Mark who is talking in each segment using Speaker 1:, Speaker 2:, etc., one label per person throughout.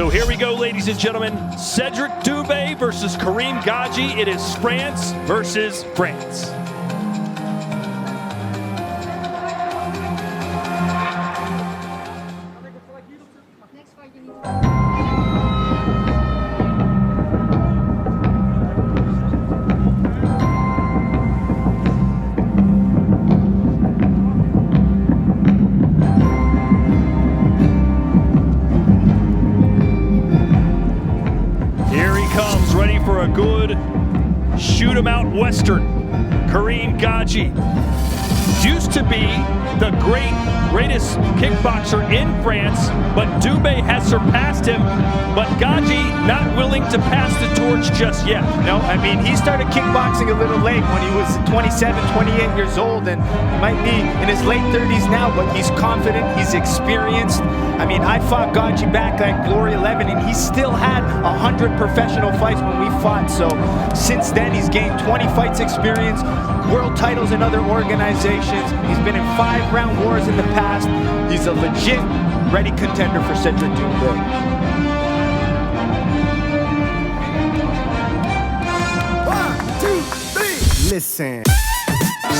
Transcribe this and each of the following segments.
Speaker 1: So here we go, ladies and gentlemen. Cedric Doumbe versus Karim Ghajji. It is France versus France. Ready for a good shoot 'em out Western. Karim Ghajji used to be the greatest kickboxer in France, but Doumbe has surpassed him. But Ghajji not willing to pass the torch just yet.
Speaker 2: No, I mean, he started kickboxing a little late when he was 27, 28 years old, and he might be in his late 30s now, but he's confident, he's experienced. I mean, I fought Ghajji back at Glory 11, and he still had 100 professional fights when we fought. So since then, he's gained 20 fights experience, world titles in other organizations. He's been in 5-round wars in the past. He's a legit ready contender for Cedric Doumbe.
Speaker 3: 1, 2, 3. Listen.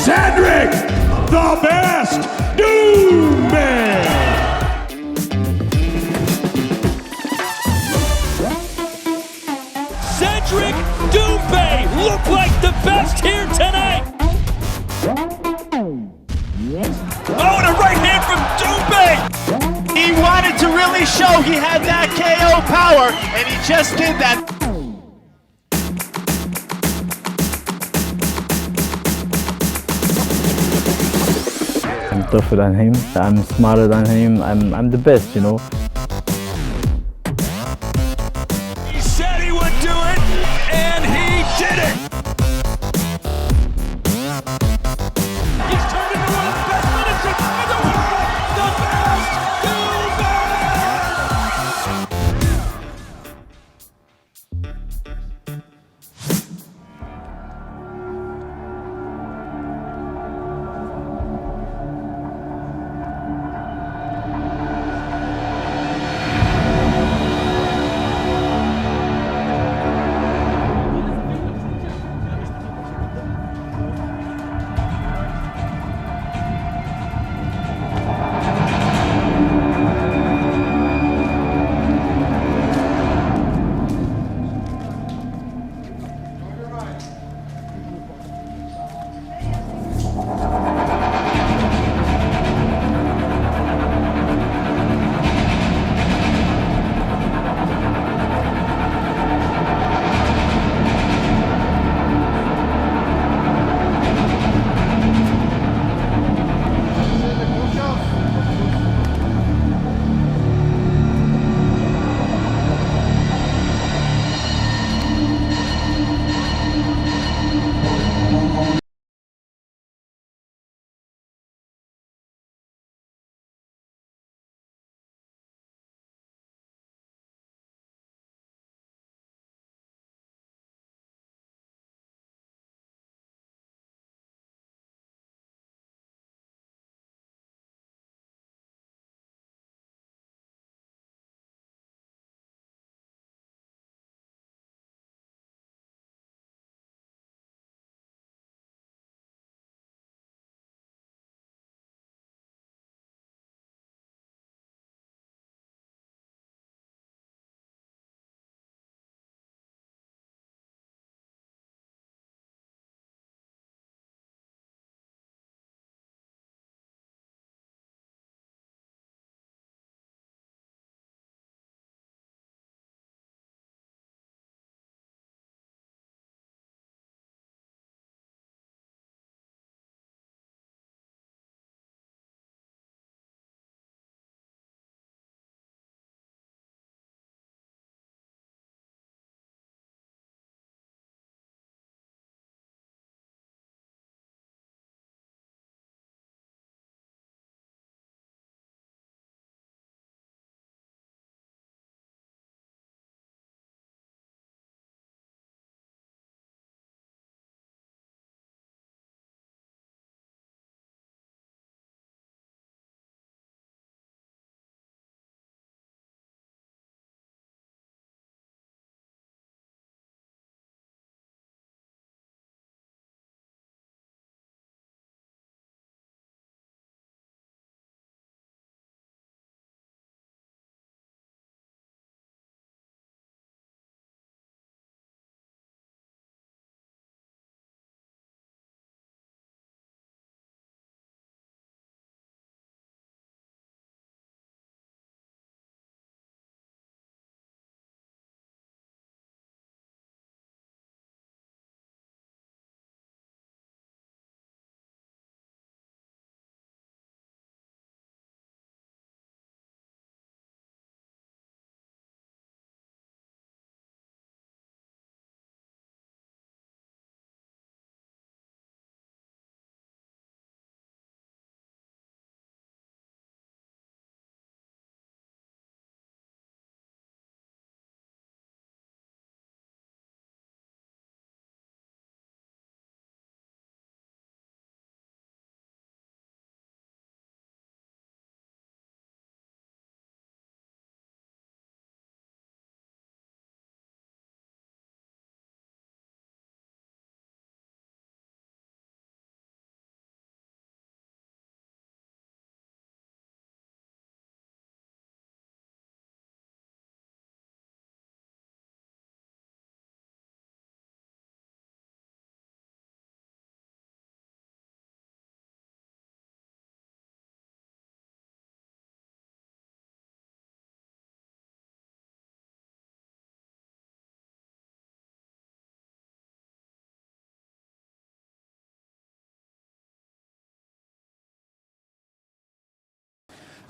Speaker 4: Cedric, the best Doumbe.
Speaker 1: Cedric Doumbe look like the best here tonight. Oh, and a right hand from Doumbe.
Speaker 2: He wanted to really show he had that KO power, and he just did that.
Speaker 5: I'm tougher than him, I'm smarter than him, I'm the best, you know.
Speaker 1: He said he would do it, and he did it. He's turned into one of the best finishers in the world, the best Doumbe!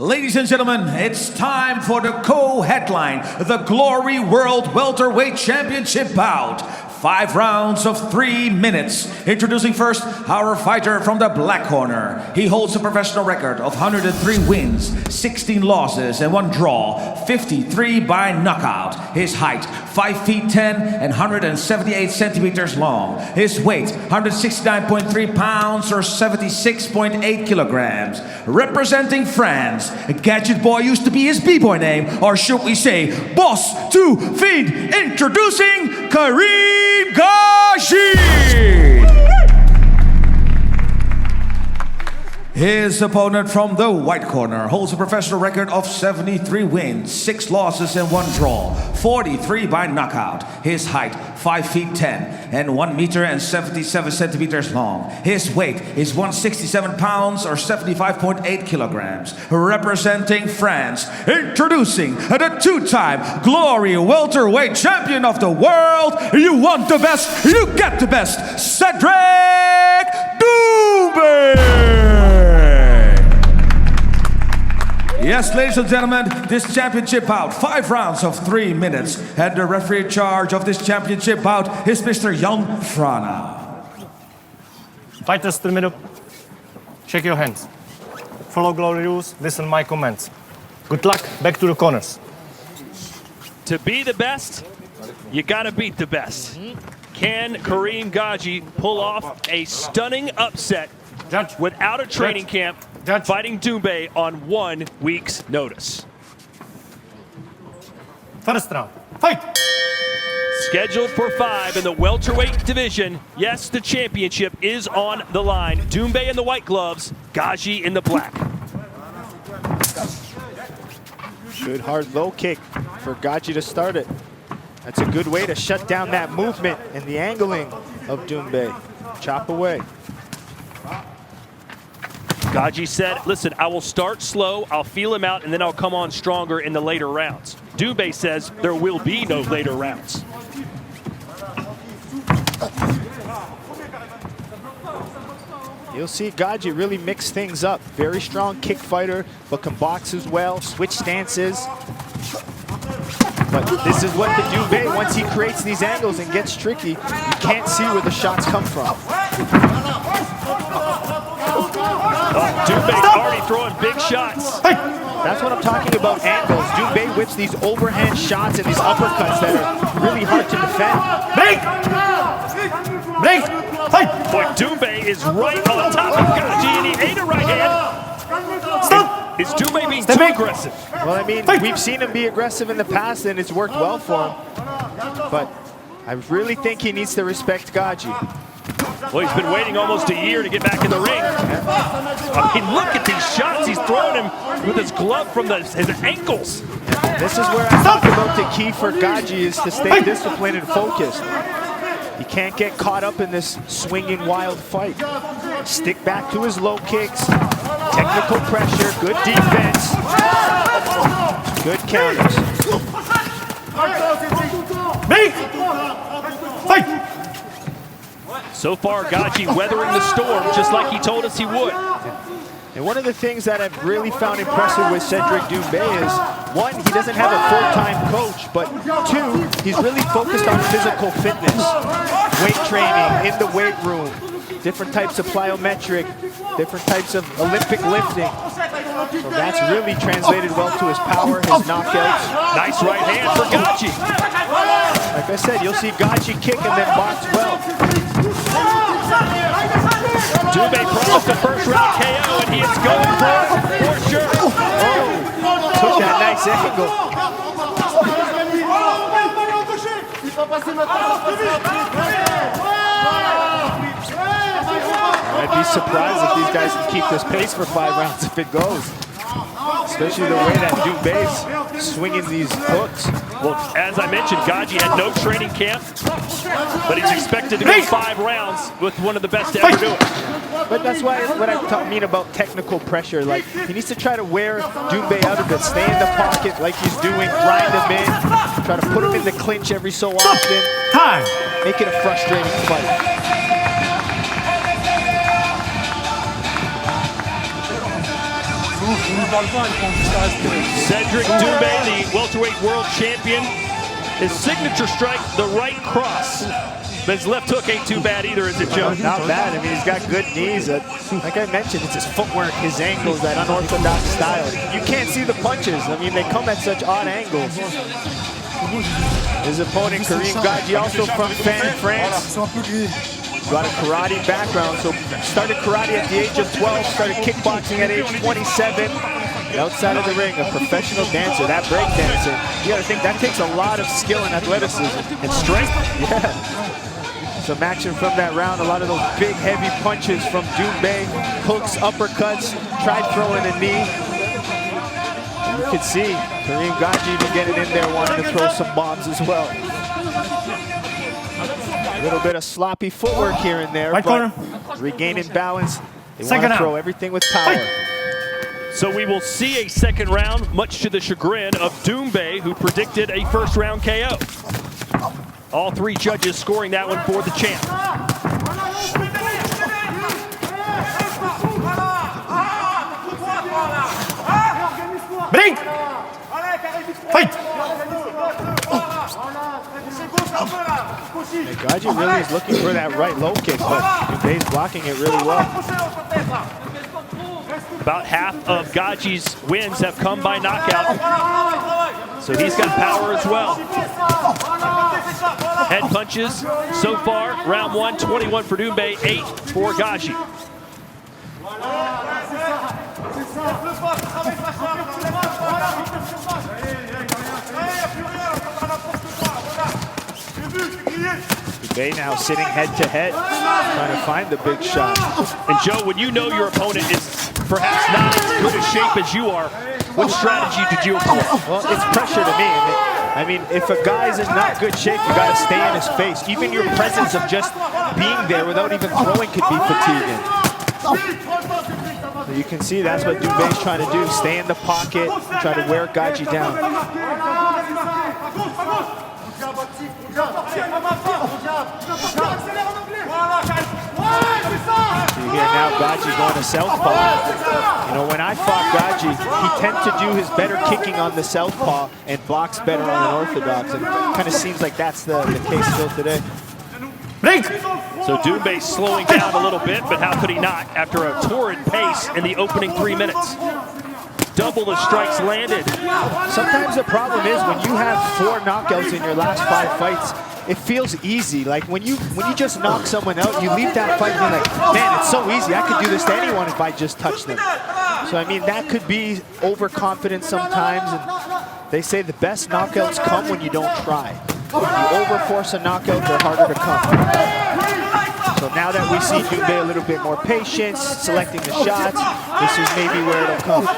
Speaker 6: Ladies and gentlemen, it's time for the co-headline, the Glory World Welterweight Championship bout. 5 rounds of 3 minutes. Introducing first our fighter from the black corner. He holds a professional record of 103 wins, 16 losses and 1 draw, 53 by knockout. His height, 5 feet 10 and 178 centimeters long. His weight, 169.3 pounds or 76.8 kilograms. Representing France, Gadget Boy used to be his b-boy name, or should we say, Boss to Fiend. Introducing Karim Ghajji! His opponent from the white corner holds a professional record of 73 wins, 6 losses and 1 draw, 43 by knockout. His height, 5 feet 10 and 1 meter and 77 centimeters long. His weight is 167 pounds or 75.8 kilograms. Representing France, introducing the 2-time Glory Welterweight Champion of the world. You want the best, you get the best, Cedric Doumbe! Yes, ladies and gentlemen, this championship bout, 5 rounds of 3 minutes. And the referee in charge of this championship bout is Mr. Jan Frana.
Speaker 7: Fighters to the middle. Shake your hands. Follow Glory rules, listen my comments. Good luck, back to the corners.
Speaker 1: To be the best, you gotta beat the best. Can Karim Ghajji pull off a stunning upset
Speaker 7: Judge.
Speaker 1: without a training camp,
Speaker 7: Judge.
Speaker 1: fighting Doumbe on 1 week's notice?
Speaker 7: First round, fight!
Speaker 1: Scheduled for 5 in the welterweight division. Yes, the championship is on the line. Doumbe in the white gloves, Ghajji in the black.
Speaker 2: Good hard low kick for Ghajji to start it. That's a good way to shut down that movement and the angling of Doumbe. Chop away.
Speaker 1: Ghajji said, listen, I will start slow, I'll feel him out, and then I'll come on stronger in the later rounds. Doumbe says there will be no later rounds.
Speaker 2: You'll see Ghajji really mix things up. Very strong kick fighter, but can box as well, switch stances. But this is what the Doumbe, once he creates these angles and gets tricky, you can't see where the shots come from.
Speaker 1: Doumbe already throwing big shots.
Speaker 2: That's what I'm talking about, angles. Doumbe whips these overhand shots and these uppercuts that are really hard to defend.
Speaker 7: Break! Fight!
Speaker 1: Boy, Doumbe is right on top of Ghajji, and he ate a right hand.
Speaker 7: Stop!
Speaker 1: Is Doumbe being
Speaker 7: Step
Speaker 1: too
Speaker 7: back.
Speaker 1: aggressive?
Speaker 2: Well, I mean, we've seen him be aggressive in the past, and it's worked well for him. But I really think he needs to respect Ghajji.
Speaker 1: Well, he's been waiting almost a year to get back in the ring. I mean, look at these shots he's throwing him with his glove from his ankles.
Speaker 2: This is where I talk about the key for Ghajji is to stay disciplined and focused. He can't get caught up in this swinging wild fight. Stick back to his low kicks, technical pressure, good defense, good counters.
Speaker 7: Break! Fight!
Speaker 1: So far, Ghajji weathering the storm just like he told us he would.
Speaker 2: And one of the things that I've really found impressive with Cedric Doumbe is, 1, he doesn't have a full-time coach, but 2, he's really focused on physical fitness, weight training, in the weight room, different types of plyometric, different types of Olympic lifting. So that's really translated well to his power, his knockouts.
Speaker 1: Nice right hand for Ghajji.
Speaker 2: Like I said, you'll see Ghajji kick and then box well.
Speaker 1: Doumbe promised a first-round KO, and he is going for it for sure.
Speaker 2: Oh, took that nice angle. I'd be surprised if these guys can keep this pace for 5 rounds if it goes. Especially the way that Doumbe's swinging these hooks.
Speaker 1: Well, as I mentioned, Ghajji had no training camp, but he's expected to go 5 rounds with one of the best to ever do it.
Speaker 2: But that's why what I mean about technical pressure. Like, he needs to try to wear Doumbe out of it. Stay in the pocket like he's doing, grind him in, try to put him in the clinch every so often.
Speaker 7: Time!
Speaker 2: Make it a frustrating fight.
Speaker 1: Cedric Doumbe, the welterweight world champion. His signature strike, the right cross. But his left hook ain't too bad either, is it, Joe?
Speaker 2: Not bad. I mean, he's got good knees. Like I mentioned, it's his footwork, his angles, that unorthodox style. You can't see the punches. I mean, they come at such odd angles. His opponent, Karim Ghajji, also from France. Got a karate background, so started karate at the age of 12, started kickboxing at age 27. Outside of the ring, a professional dancer, that break dancer. You gotta think that takes a lot of skill and athleticism.
Speaker 1: And strength.
Speaker 2: Yeah. Some action from that round, a lot of those big, heavy punches from Doumbe, hooks, uppercuts, tried throwing a knee. And you can see Karim Ghajji even getting in there, wanting to throw some bombs as well. A little bit of sloppy footwork here and there, but regaining balance. They want to throw everything with power.
Speaker 1: So we will see a second round, much to the chagrin of Doumbe, who predicted a first round KO. All three judges scoring that one for the champ.
Speaker 7: Bring! Fight!
Speaker 2: Ghajji really is looking for that right low kick, but Doumbe's blocking it really well.
Speaker 1: About half of Ghajji's wins have come by knockout. So he's got power as well. Head punches so far, round one, 21 for Doumbe, 8 for Ghajji.
Speaker 2: Doumbe now sitting head to head, trying to find the big shot.
Speaker 1: And Joe, when you know your opponent is perhaps not as good a shape as you are, what strategy did you employ?
Speaker 2: Well, it's pressure to me. I mean, if a guy's in not good shape, you got to stay in his face. Even your presence of just being there without even throwing could be fatiguing. So you can see that's what Doumbe's trying to do, stay in the pocket, try to wear Ghajji down. So you hear now Ghajji going to southpaw. You know, when I fought Ghajji, he tended to do his better kicking on the southpaw and blocks better on an orthodox. And it kind of seems like that's the case still today.
Speaker 7: Break!
Speaker 1: So Doumbe slowing down a little bit, but how could he not after a torrid pace in the opening 3 minutes? Double the strikes landed.
Speaker 2: Sometimes the problem is when you have 4 knockouts in your last 5 fights, it feels easy. Like when you just knock someone out, you leave that fight being like, man, it's so easy. I could do this to anyone if I just touch them. So I mean, that could be overconfidence sometimes. And they say the best knockouts come when you don't try. When you overforce a knockout, they're harder to come. So now that we see Doumbe a little bit more patient, selecting the shots, this is maybe where it'll come.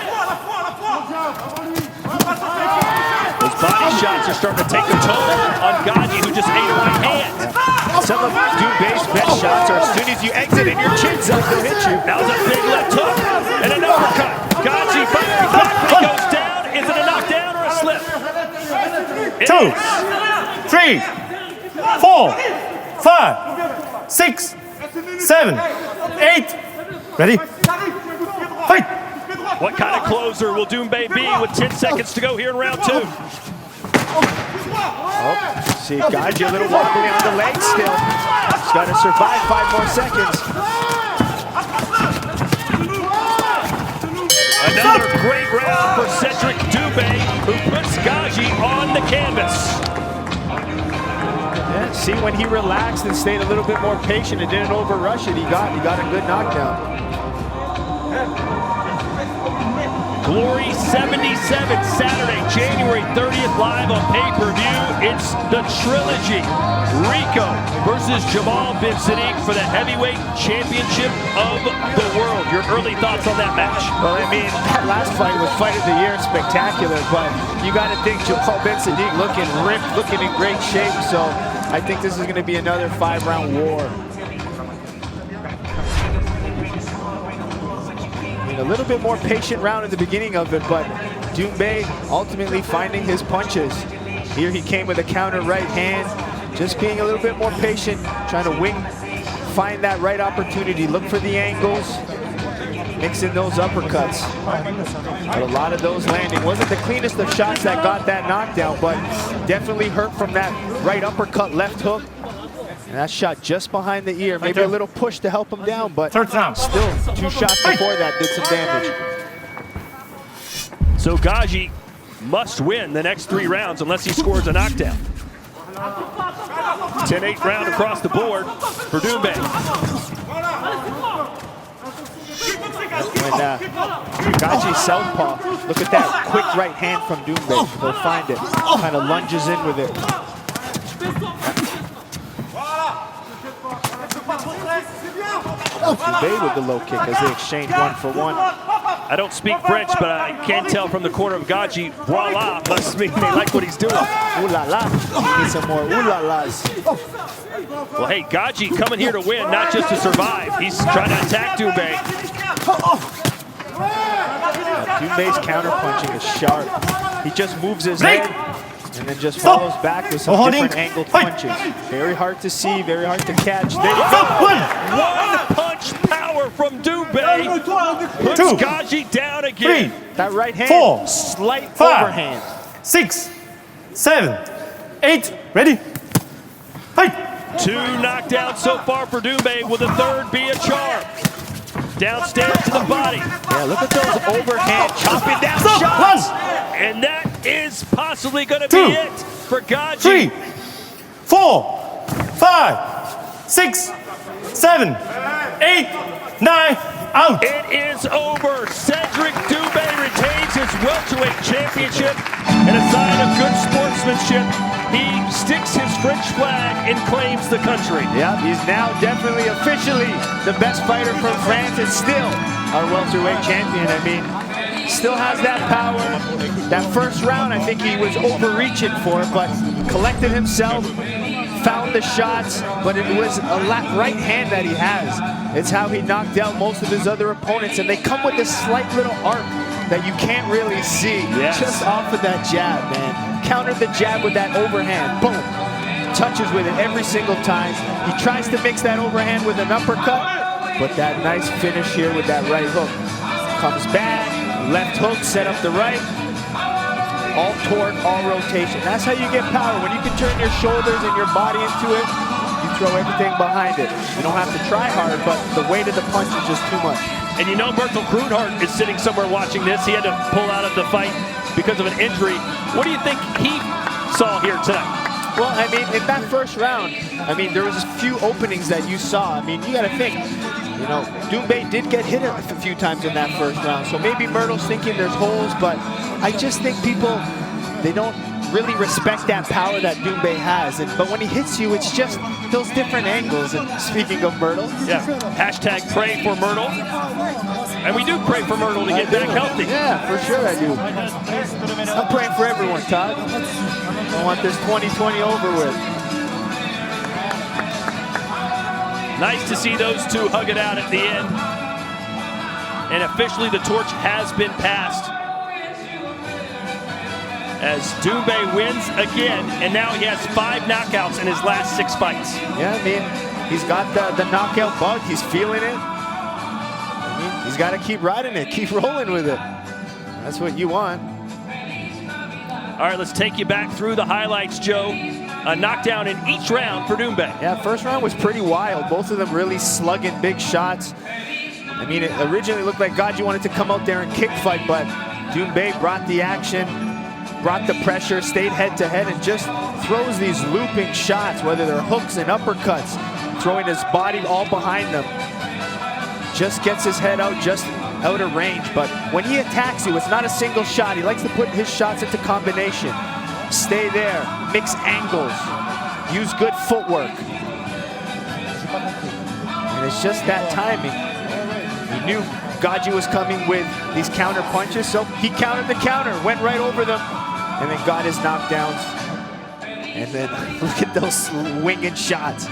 Speaker 1: Those body shots are starting to take a toll on Ghajji, who just ate a right hand.
Speaker 2: Some of Doumbe's best shots are as soon as you exit and your chin's up, they'll hit you.
Speaker 1: That was a big left hook and an uppercut. Ghajji fighting back, goes down. Is it a knockdown or a slip?
Speaker 7: 2, 3, 4, 5, 6, 7, 8. Ready? Fight!
Speaker 1: What kind of closer will Doumbe be with 10 seconds to go here in round 2?
Speaker 2: Oh, see Ghajji a little wobbly on the leg still. He's got to survive 5 more seconds.
Speaker 1: Another great round for Cedric Doumbe, who puts Ghajji on the canvas.
Speaker 2: Yeah, see, when he relaxed and stayed a little bit more patient and didn't overrush it, he got a good knockdown.
Speaker 1: Glory 77, Saturday, January 30th, live on pay-per-view. It's the trilogy. Rico versus Jamal bin Sadiq for the heavyweight championship of the world. Your early thoughts on that match?
Speaker 2: Well, I mean, that last fight was fight of the year, spectacular, but you got to think Jamal bin Sadiq looking ripped, looking in great shape, so I think this is going to be another 5-round war. A little bit more patient round at the beginning of it, but Doumbe ultimately finding his punches. Here he came with a counter right hand, just being a little bit more patient, trying to find that right opportunity, look for the angles. mixing those uppercuts. But a lot of those landing. Wasn't the cleanest of shots that got that knockdown, but definitely hurt from that right uppercut, left hook. And that shot just behind the ear. Maybe a little push to help him down, but still 2 shots before that did some damage.
Speaker 1: So Ghajji must win the next 3 rounds unless he scores a knockdown. 10-8 round across the board for Doumbe.
Speaker 2: When Ghajji southpaw, look at that quick right hand from Doumbe. He'll find it, kind of lunges in with it. Doumbe with the low kick as they exchange 1 for 1.
Speaker 1: I don't speak French, but I can tell from the corner of Ghajji, voila, must mean they like what he's doing.
Speaker 2: Ooh la la, need some more ooh la las.
Speaker 1: Well, hey, Ghajji coming here to win, not just to survive. He's trying to attack Doumbe.
Speaker 2: Doumbe's counterpunching is sharp. He just moves his head and then just follows back with some different angled punches. Very hard to see, very hard to catch. There you go.
Speaker 1: One punch power from Doumbe puts Ghajji down again.
Speaker 2: That right hand,
Speaker 7: 4,
Speaker 2: slight
Speaker 7: 5,
Speaker 2: overhand.
Speaker 7: 6, 7, 8, ready? Fight!
Speaker 1: 2 knockdowns so far for Doumbe, will the 3rd be a charm? Downstairs to the body.
Speaker 2: Yeah, look at those overhand chopping down shots.
Speaker 1: And that is possibly going to be it for Ghajji.
Speaker 7: 3, 4, 5, 6, 7, 8, 9, out.
Speaker 1: It is over. Cedric Doumbe retains his welterweight championship. And a sign of good sportsmanship, he sticks his French flag and claims the country.
Speaker 2: Yeah, he's now definitely officially the best fighter from France and still our welterweight champion. I mean, still has that power. That first round, I think he was overreaching for, but collected himself, found the shots, but it was a right hand that he has. It's how he knocked out most of his other opponents, and they come with this slight little arc that you can't really see.
Speaker 1: Yes.
Speaker 2: Just off of that jab, man. Countered the jab with that overhand. Boom. Touches with it every single time. He tries to mix that overhand with an uppercut, but that nice finish here with that right hook. Comes back, left hook, set up the right. All torque, all rotation. That's how you get power. When you can turn your shoulders and your body into it, you throw everything behind it. You don't have to try hard, but the weight of the punch is just too much.
Speaker 1: And you know Bertel Grunhard is sitting somewhere watching this. He had to pull out of the fight because of an injury. What do you think he saw here tonight?
Speaker 2: Well, I mean, in that first round, I mean, there was a few openings that you saw. I mean, you got to think, you know, Doumbe did get hit a few times in that first round. So maybe Myrtle's thinking there's holes, but I just think people, they don't really respect that power that Doumbe has. But when he hits you, it's just those different angles. And speaking of Myrtle.
Speaker 1: Yeah, hashtag pray for Myrtle. And we do pray for Myrtle to get back healthy.
Speaker 2: Yeah, for sure I do. I'm praying for everyone, Todd. I want this 2020 over with.
Speaker 1: Nice to see those two hug it out at the end. And officially the torch has been passed, as Doumbe wins again, and now he has 5 knockouts in his last 6 fights.
Speaker 2: Yeah, I mean, he's got the knockout bug. He's feeling it. I mean, he's got to keep riding it, keep rolling with it. That's what you want.
Speaker 1: All right, let's take you back through the highlights, Joe. A knockdown in each round for Doumbe.
Speaker 2: Yeah, first round was pretty wild. Both of them really slugging big shots. I mean, it originally looked like Ghajji wanted to come out there and kick fight, but Doumbe brought the action, brought the pressure, stayed head-to-head, and just throws these looping shots, whether they're hooks and uppercuts, throwing his body all behind them. Just gets his head out, just out of range. But when he attacks you, it's not a single shot. He likes to put his shots into combination. Stay there, mix angles, use good footwork. And it's just that timing. He knew Ghajji was coming with these counter punches, so he countered the counter, went right over them, and then got his knockdowns. And then look at those swinging shots.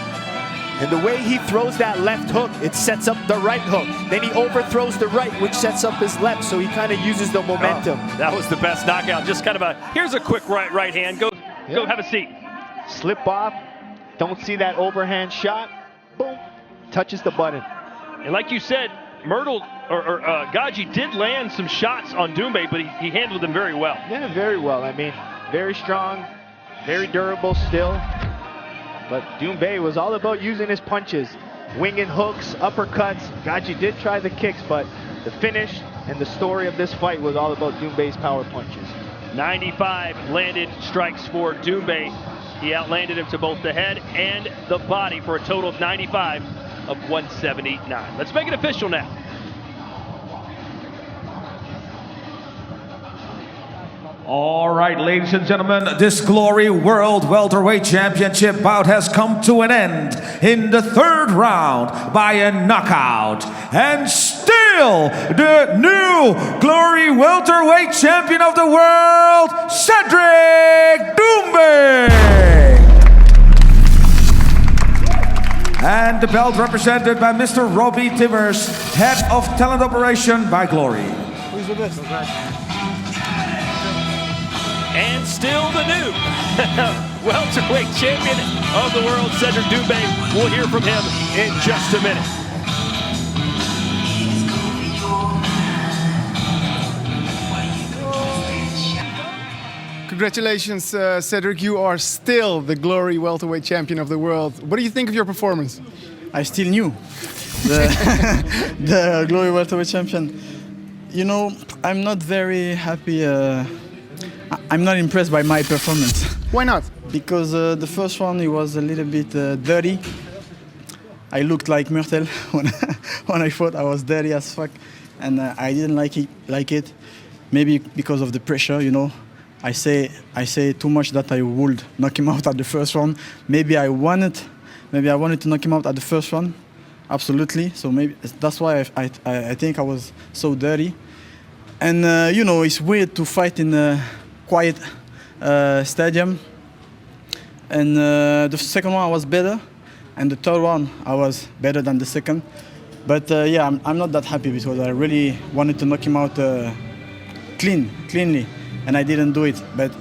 Speaker 2: And the way he throws that left hook, it sets up the right hook. Then he overthrows the right, which sets up his left, so he kind of uses the momentum.
Speaker 1: Oh, that was the best knockout. Just kind of a, here's a quick right hand. Go have a seat.
Speaker 2: Slip off, don't see that overhand shot, boom, touches the button.
Speaker 1: And like you said, Ghajji did land some shots on Doumbe, but he handled them very well.
Speaker 2: Yeah, very well. I mean, very strong, very durable still. But Doumbe was all about using his punches, winging hooks, uppercuts. Ghajji did try the kicks, but the finish and the story of this fight was all about Doumbe's power punches.
Speaker 1: 95 landed strikes for Doumbe. He outlanded him to both the head and the body for a total of 95 of 179. Let's make it official now.
Speaker 6: All right, ladies and gentlemen, this Glory World Welterweight Championship bout has come to an end in the third round by a knockout. And still, the new Glory Welterweight Champion of the World, Cedric Doumbe! And the belt represented by Mr. Robbie Timmers, Head of Talent Operation by Glory.
Speaker 7: Who's the best?
Speaker 1: And still the new welterweight champion of the world, Cedric Doumbe. We'll hear from him in just a minute.
Speaker 8: Congratulations, Cedric. You are still the Glory Welterweight Champion of the world. What do you think of your performance?
Speaker 5: I still knew the Glory Welterweight Champion. You know, I'm not very happy. I'm not impressed by my performance.
Speaker 8: Why not?
Speaker 5: Because the first one, it was a little bit dirty. I looked like Myrtle when I fought. I was dirty as fuck, and I didn't like it. Maybe because of the pressure, you know. I say too much that I would knock him out at the first round. Maybe I wanted to knock him out at the first round, absolutely. So maybe that's why I think I was so dirty. And you know, it's weird to fight in a quiet stadium. And the second one I was better, and the third one I was better than the second. But yeah, I'm not that happy because I really wanted to knock him out cleanly. And I didn't do it, but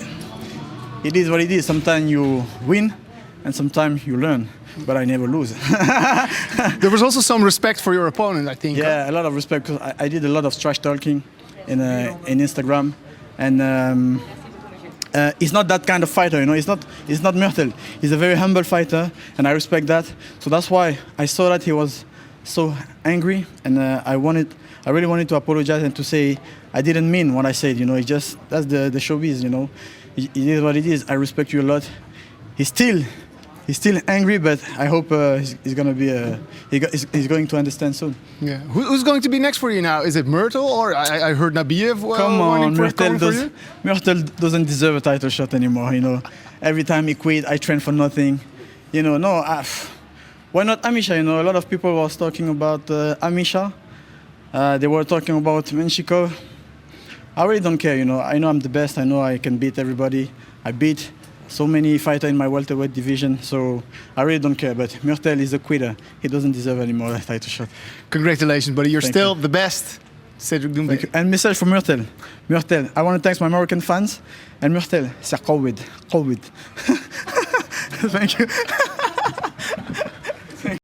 Speaker 5: it is what it is. Sometimes you win, and sometimes you learn, but I never lose.
Speaker 8: There was also some respect for your opponent, I think.
Speaker 5: Yeah, a lot of respect, because I did a lot of trash talking in Instagram, and he's not that kind of fighter, you know. He's not Myrtle. He's a very humble fighter, and I respect that. So that's why I saw that he was so angry, and I really wanted to apologize and to say I didn't mean what I said, you know. It's just, that's the showbiz, you know. It is what it is. I respect you a lot. He's still angry, but I hope he's gonna be he's going to understand soon.
Speaker 8: Yeah. Who's going to be next for you now? Is it Myrtle, or I heard Nabiev?
Speaker 5: Come on, Myrtle doesn't deserve a title shot anymore, you know. Every time he quit, I train for nothing, you know. No, why not Amisha? You know, a lot of people was talking about Amisha. They were talking about Menchikov. I really don't care, you know. I know I'm the best. I know I can beat everybody. I beat so many fighters in my welterweight division, so I really don't care. But Myrtle is a quitter. He doesn't deserve any more title shot.
Speaker 8: Congratulations, buddy. You're
Speaker 5: Thank
Speaker 8: still
Speaker 5: you.
Speaker 8: the best, Cedric Doumbe.
Speaker 5: And message for Myrtle. Myrtle, I want to thank my American fans. And Myrtle, c'est Covid. Thank you.